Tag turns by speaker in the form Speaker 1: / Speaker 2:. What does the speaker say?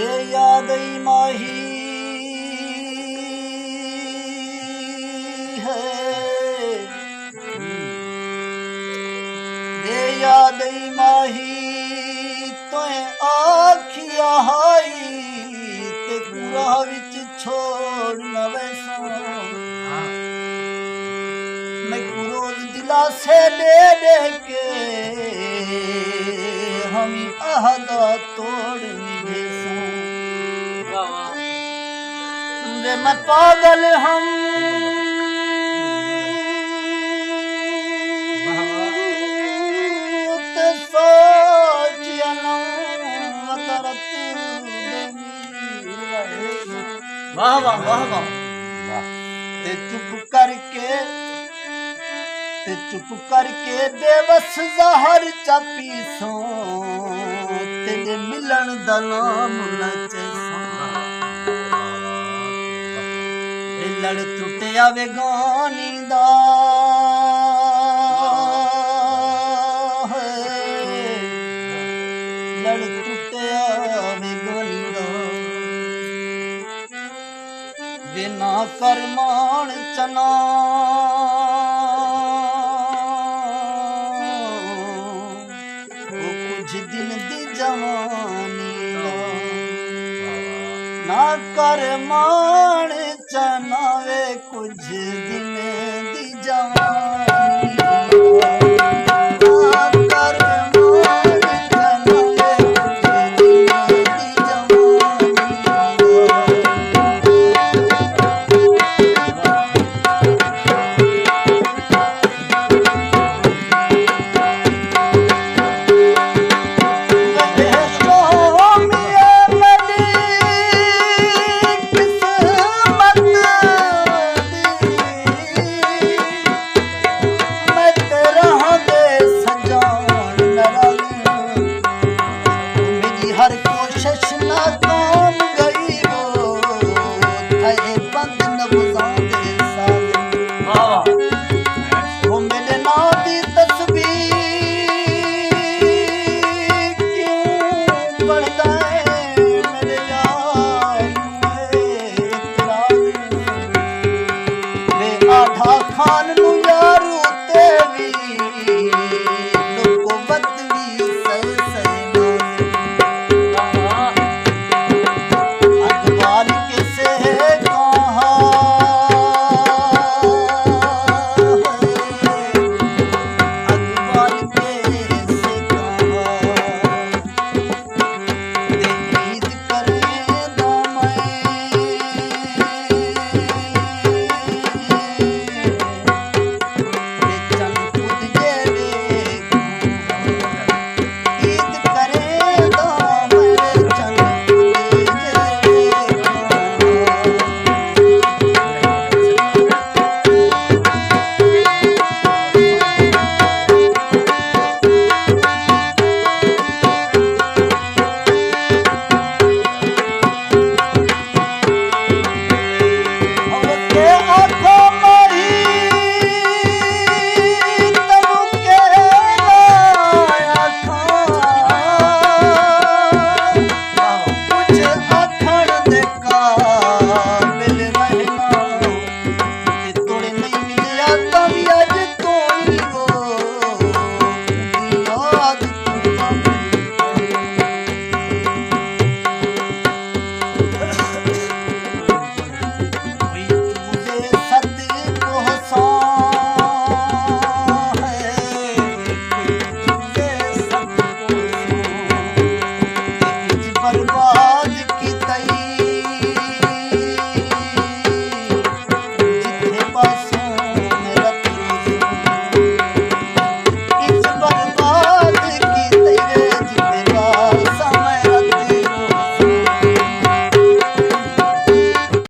Speaker 1: याद माही है बे याद माही तो आखिया हाई ते कुरा विच छोड़ न वैसा मैं रोज दिलासे दे दे के हम अहदा तोड़ निभे रे मैं पागल हम ते सोचिया वाह वाह वाह वाह ते चुप करके बेबस जहर चापी सो तेरे मिलन दा नाम न चैसा लड़ टुटिया वे गानी दा लड़ टुटिया वे गानी दा वे ना कर मान चना वो कुछ दिन दी जवानी ना कर मान चनावे कुछ दिन दी जवानी ना कर मान चनावे कुछ दिन दी हर